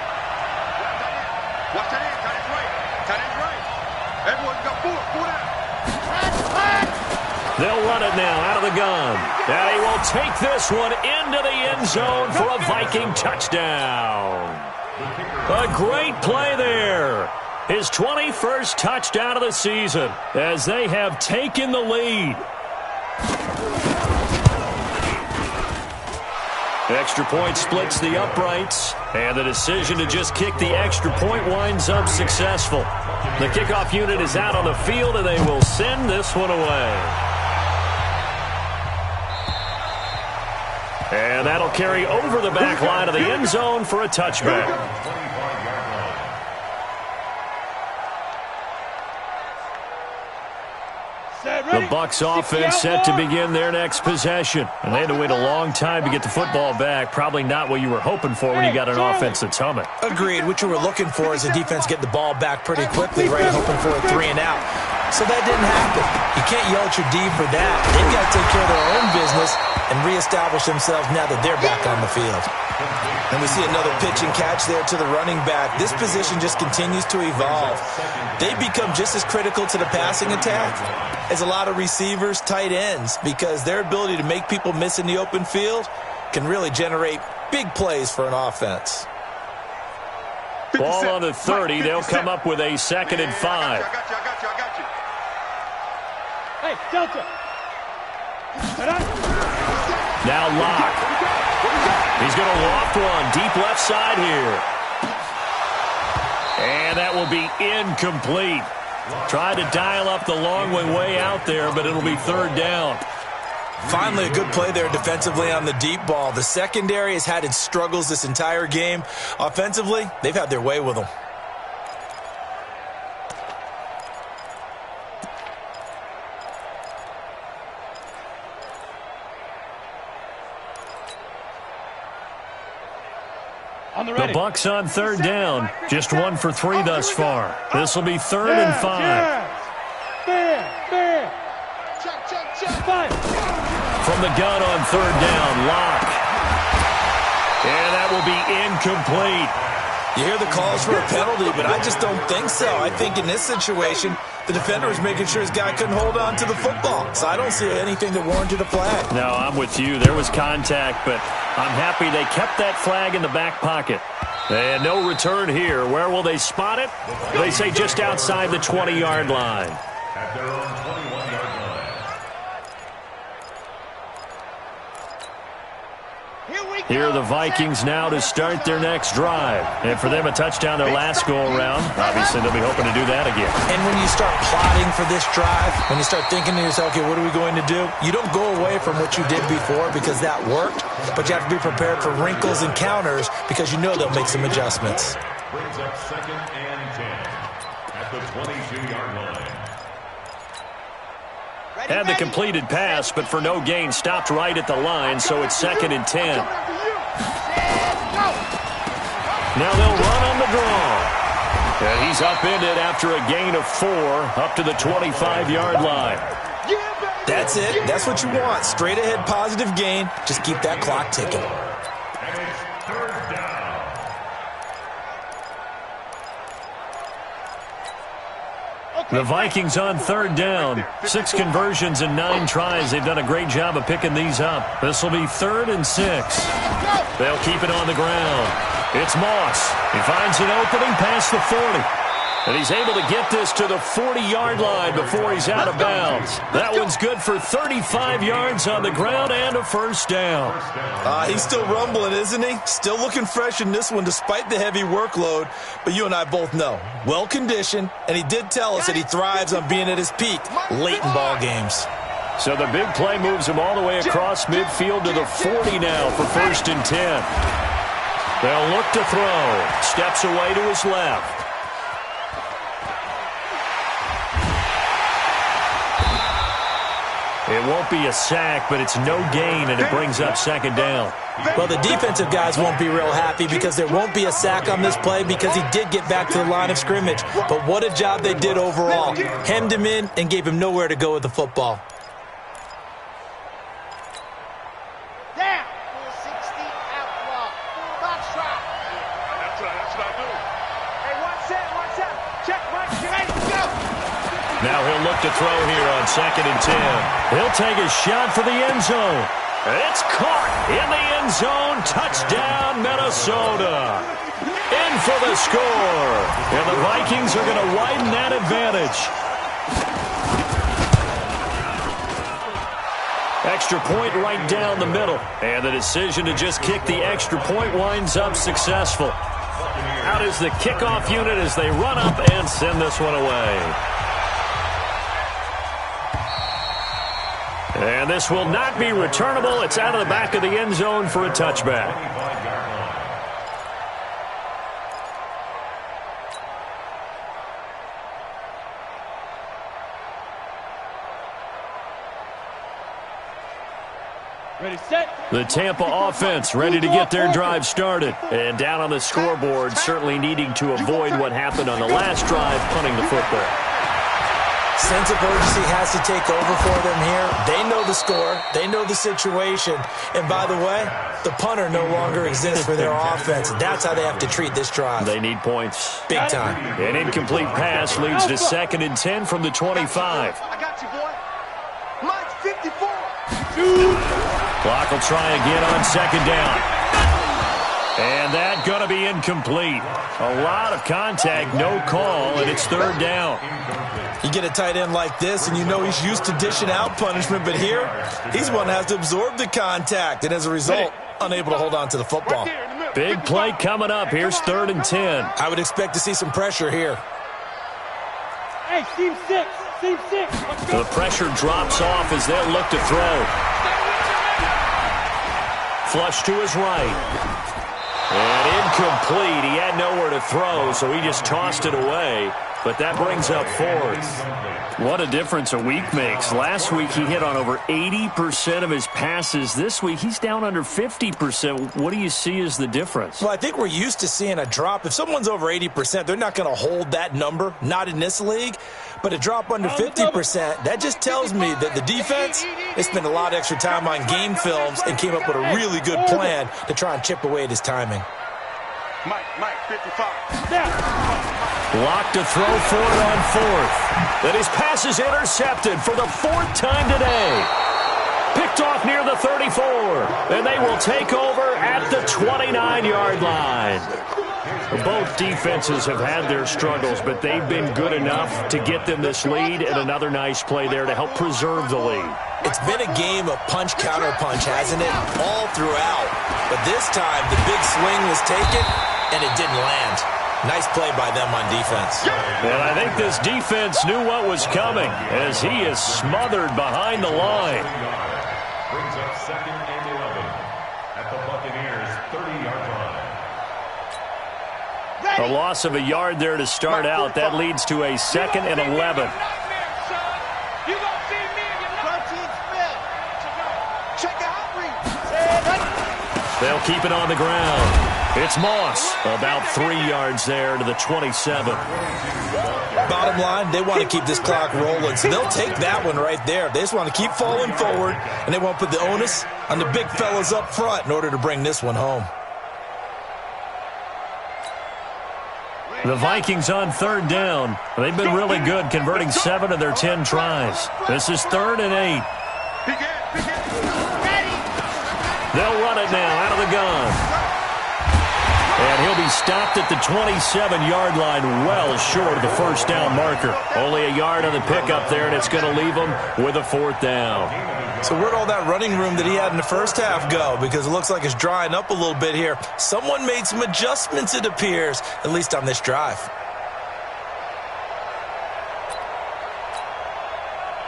Watch that in. Tight end right. Tight end right. Everyone's got 4. 4 down. They'll run it now out of the gun. And he will take this one into the end zone for a Viking touchdown. A great play there. His 21st touchdown of the season as they have taken the lead. Extra point splits the uprights, and the decision to just kick the extra point winds up successful. The kickoff unit is out on the field, and they will send this one away. And that'll carry over the back line of the end zone for a touchback. The Bucs offense set to begin their next possession. And they had to wait a long time to get the football back. Probably not what you were hoping for when you got an offense that's humming. Agreed. What you were looking for is a defense get the ball back pretty quickly, right? Hoping for a 3 and out. So that didn't happen. You can't yell at your D for that. They've got to take care of their own business and reestablish themselves now that they're back on the field. And we see another pitch and catch there to the running back. This position just continues to evolve. They've become just as critical to the passing attack as a lot of receivers, tight ends, because their ability to make people miss in the open field can really generate big plays for an offense. Ball on the 30. They'll come up with a 2nd and 5. I got you. Hey, Delta. Now Locke. He's going to loft one deep left side here. And that will be incomplete. Tried to dial up the long way out there, but it'll be 3rd down. Finally, a good play there defensively on the deep ball. The secondary has had its struggles this entire game. Offensively, they've had their way with them. The Bucks on third down. Just 1 for 3 thus far. This will be 3rd and 5. From the gun on 3rd down, Locke. And that will be incomplete. You hear the calls for a penalty, but I just don't think so. I think in this situation, the defender was making sure his guy couldn't hold on to the football. So I don't see anything that warranted a flag. No, I'm with you. There was contact, but I'm happy they kept that flag in the back pocket. And no return here. Where will they spot it? They say just outside the 20-yard line. At their own 21-yard line. Here are the Vikings now to start their next drive. And for them, a touchdown their last go-around. Obviously, they'll be hoping to do that again. And when you start plotting for this drive, when you start thinking to yourself, okay, what are we going to do? You don't go away from what you did before because that worked, but you have to be prepared for wrinkles and counters because you know they'll make some adjustments. Brings up 2nd and 10 at the 22-yard line. Had the completed pass, but for no gain, stopped right at the line, so it's 2nd and 10. Now they'll run on the draw. And he's upended after a gain of 4 up to the 25-yard line. That's it. That's what you want. Straight ahead positive gain. Just keep that clock ticking. And it's 3rd down. The Vikings on 3rd down. 6 conversions and 9 tries. They've done a great job of picking these up. This will be 3rd and 6. They'll keep it on the ground. It's Moss. He finds an opening past the 40. And he's able to get this to the 40-yard line before he's out of bounds. That one's good for 35 yards on the ground and a 1st down. He's still rumbling, isn't he? Still looking fresh in this one despite the heavy workload. But you and I both know, well-conditioned, and he did tell us that he thrives on being at his peak late in ball games. So the big play moves him all the way across midfield to the 40 now for 1st and 10. They'll look to throw. Steps away to his left. It won't be a sack, but it's no gain, and it brings up 2nd down. Well, the defensive guys won't be real happy because there won't be a sack on this play because he did get back to the line of scrimmage. But what a job they did overall. Hemmed him in and gave him nowhere to go with the football. Down. 460 outlaw. Box trap. That's what I do. Hey, watch that. Check, Mike. Ready, go. Now he'll look to throw here on 2nd and 10. He'll take a shot for the end zone. It's caught in the end zone. Touchdown, Minnesota. In for the score. And the Vikings are going to widen that advantage. Extra point right down the middle. And the decision to just kick the extra point winds up successful. Out is the kickoff unit as they run up and send this one away. And this will not be returnable. It's out of the back of the end zone for a touchback. Ready, set. The Tampa offense ready to get their drive started. And down on the scoreboard, certainly needing to avoid what happened on the last drive, punting the football. Sense of urgency has to take over for them here. They know the score. They know the situation. And by the way, the punter no longer exists for their offense. That's how they have to treat this drive. They need points. Big time. An incomplete pass leads to 2nd and 10 from the 25. I got you, boy. Mine's 54. Clock will try again on 2nd down. And that going to be incomplete. A lot of contact, no call, and it's 3rd down. You get a tight end like this, and you know he's used to dishing out punishment, but here, he's one that has to absorb the contact, and as a result, unable to hold on to the football. Big play coming up. Here's 3rd and 10. I would expect to see some pressure here. Hey, team 6. Team 6. Let's go. The pressure drops off as they'll look to throw. Flush to his right. And Incomplete. He had nowhere to throw, so he just tossed it away. But that brings up fourth. What a difference a week makes. Last week he hit on over 80% of his passes. This week he's down under 50%. What do you see as the difference? Well, I think we're used to seeing a drop. If someone's over 80%, they're not going to hold that number, not in this league. But a drop under 50%, that just tells me that the defense, they spent a lot of extra time on game films and came up with a really good plan to try and chip away at his timing. Mike, 55. Locked to throw for it on fourth. Then his pass is intercepted for the fourth time today. Picked off near the 34. And they will take over at the 29-yard line. Both defenses have had their struggles, but they've been good enough to get them this lead, and another nice play there to help preserve the lead. It's been a game of punch-counter-punch, hasn't it? All throughout. But this time, the big swing was taken, and it didn't land. Nice play by them on defense. And I think this defense knew what was coming as he is smothered behind the line. Brings up 2nd and 11 at the Buccaneers' 30-yard line. A loss of a yard there to start out. That leads to a 2nd and 11. They'll keep it on the ground. It's Moss, about 3 yards there to the 27. Bottom line, they want to keep this clock rolling, so they'll take that one right there. They just want to keep falling forward, and they want to put the onus on the big fellas up front in order to bring this one home. The Vikings on 3rd down. They've been really good, converting 7 of their 10 tries. This is 3rd and 8. They'll run it now out of the gun. And he'll be stopped at the 27-yard line, well short of the first down marker. Only a yard on the pickup there, and it's going to leave him with a 4th down. So where'd all that running room that he had in the first half go? Because it looks like it's drying up a little bit here. Someone made some adjustments, it appears, at least on this drive.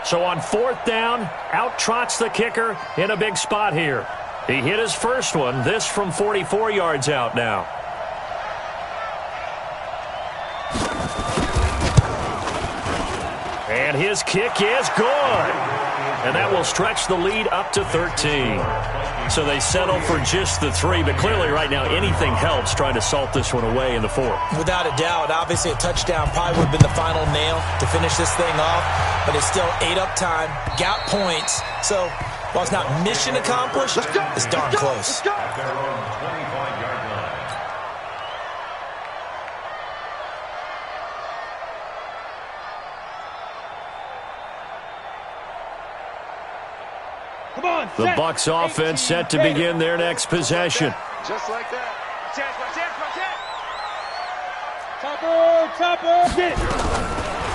So on 4th down, out trots the kicker in a big spot here. He hit his first one, this from 44 yards out now. And his kick is good. And that will stretch the lead up to 13. So they settle for just the 3, but clearly right now anything helps trying to salt this one away in the 4th. Without a doubt, obviously a touchdown probably would have been the final nail to finish this thing off, but it's still ate up time, got points, so while it's not mission accomplished, it's darn close. At their own 25-yard line. Come on, The Bucs offense set to begin their next possession. Just like that. Chopper, get.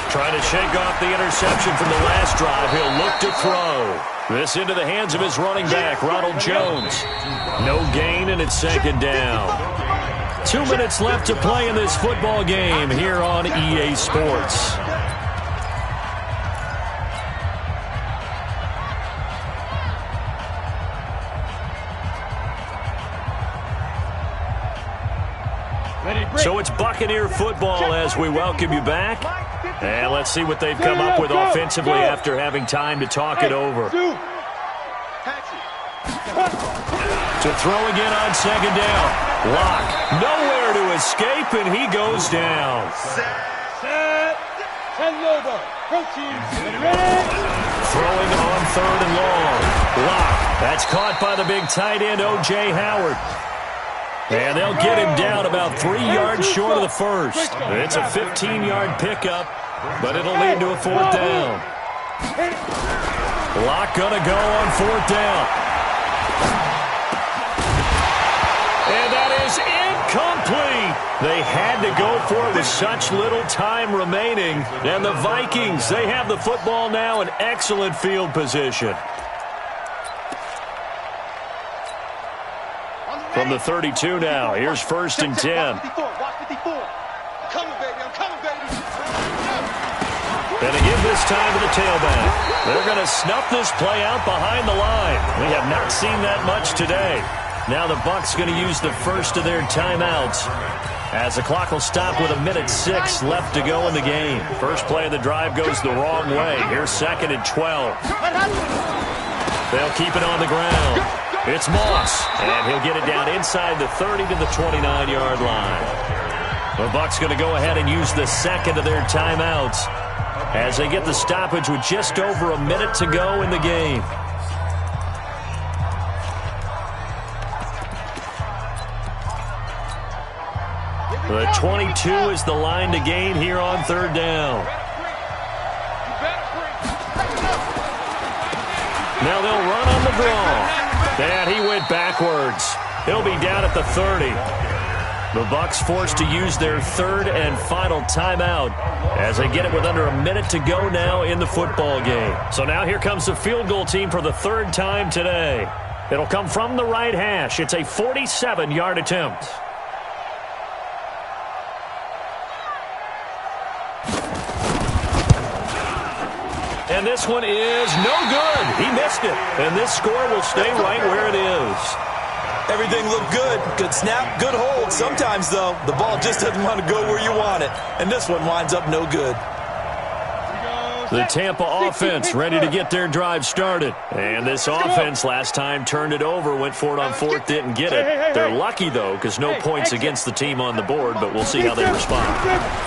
Trying to shake off the interception from the last drive. He'll look to throw. This into the hands of his running back, Ronald Jones. No gain, and it's 2nd down. 2 minutes left to play in this football game here on EA Sports. So it's Buccaneer football as we welcome you back. And let's see what they've come up with offensively after having time to talk it over. To throw again on 2nd down. Lock. Nowhere to escape, and he goes down. Set. 10 over. Proteins. Ready. Throwing on 3rd and long. Lock. That's caught by the big tight end, O.J. Howard. And they'll get him down about 3 yards short of the first. It's a 15-yard pickup, but it'll lead to a 4th down. Lock gonna go on 4th down. And that is incomplete. They had to go for it with such little time remaining. And the Vikings, they have the football now in excellent field position. From the 32 now, here's 1st and 10. And they give this time to the tailback. They're going to snuff this play out behind the line. We have not seen that much today. Now the Bucs going to use the first of their timeouts as the clock will stop with 1:06 left to go in the game. First play of the drive goes the wrong way. Here's 2nd and 12. They'll keep it on the ground. It's Moss, and he'll get it down inside the 30 to the 29-yard line. The Bucs going to go ahead and use the second of their timeouts as they get the stoppage with just over a minute to go in the game. The 22 is the line to gain here on 3rd down. Now they'll run on the draw. And he went backwards. He'll be down at the 30. The Bucs forced to use their 3rd and final timeout as they get it with under a minute to go now in the football game. So now here comes the field goal team for the 3rd time today. It'll come from the right hash. It's a 47-yard attempt. And this one is no good. He missed it. And this score will stay right where it is. Everything looked good. Good snap, good hold. Sometimes, though, the ball just doesn't want to go where you want it. And this one winds up no good. The Tampa offense ready to get their drive started. And this offense last time turned it over, went for it on 4th, didn't get it. They're lucky, though, because no points against the team on the board, but we'll see how they respond.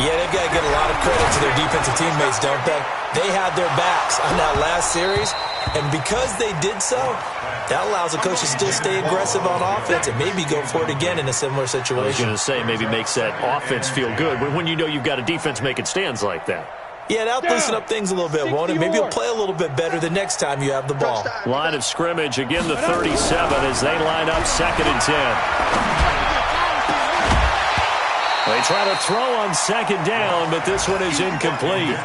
Yeah, they've got to get a lot of credit to their defensive teammates, don't they? They had their backs on that last series, and because they did so, that allows the coach to still stay aggressive on offense and maybe go for it again in a similar situation. I was going to say maybe makes that offense feel good when you know you've got a defense making stands like that. Yeah, that'll loosen up things a little bit, won't it? Maybe you'll play a little bit better the next time you have the ball. Line of scrimmage, again the 37 as they line up 2nd and 10. They try to throw on 2nd down, but this one is incomplete.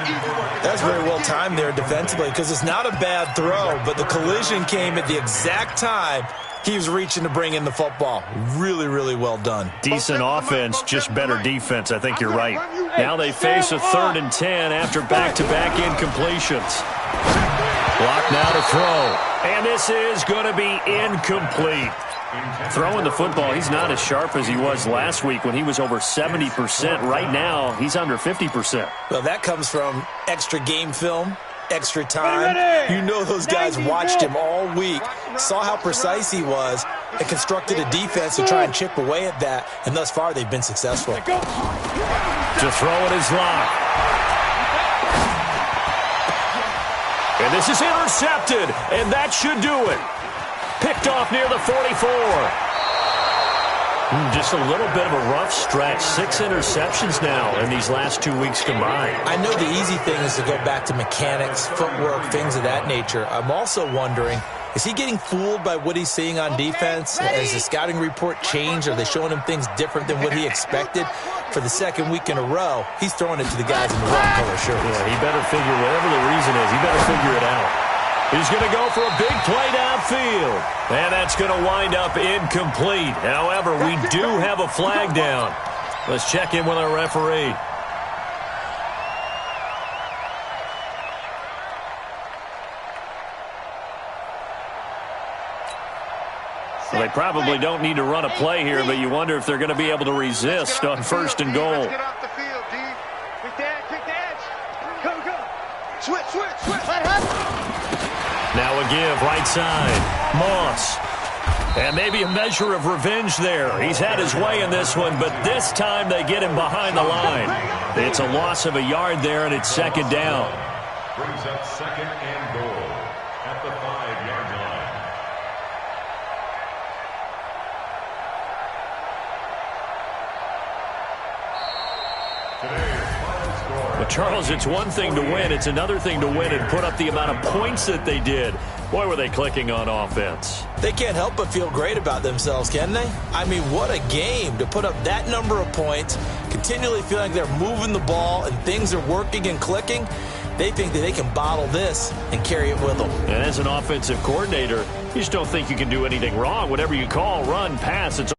That's very well timed there defensively because it's not a bad throw, but the collision came at the exact time he was reaching to bring in the football. Really, really well done. Decent offense, just better defense. I think you're right. Now they face a 3rd and 10 after back-to-back incompletions. Block now to throw. And this is going to be incomplete. Throwing the football, he's not as sharp as he was last week when he was over 70%. Right now, he's under 50%. Well, that comes from extra game film, extra time. You know those guys watched him all week, saw how precise he was, and constructed a defense to try and chip away at that, and thus far they've been successful. To throw it is locked. And this is intercepted, and that should do it. Picked off near the 44. Just a little bit of a rough stretch. 6 interceptions now in these last 2 weeks combined. I know the easy thing is to go back to mechanics, footwork, things of that nature. I'm also wondering, is he getting fooled by what he's seeing on defense? Has the scouting report changed? Are they showing him things different than what he expected? For the 2nd week in a row, he's throwing it to the guys in the wrong color shirts. Yeah, he better figure, whatever the reason is, he better figure it out. He's going to go for a big play downfield. And that's going to wind up incomplete. However, we do have a flag down. Let's check in with our referee. Well, they probably don't need to run a play here, but you wonder if they're going to be able to resist on 1st and goal. Let's get off the field, D. Quick the edge. Go, go. Switch. Now a give, right side. Moss. And maybe a measure of revenge there. He's had his way in this one, but this time they get him behind the line. It's a loss of a yard there, and it's 2nd down. Brings up 2nd and goal at the 5-yard line. But Charles, it's one thing to win. It's another thing to win and put up the amount of points that they did. Boy, were they clicking on offense. They can't help but feel great about themselves, can they? I mean, what a game to put up that number of points, continually feeling like they're moving the ball and things are working and clicking. They think that they can bottle this and carry it with them. And as an offensive coordinator, you just don't think you can do anything wrong. Whatever you call, run, pass, it's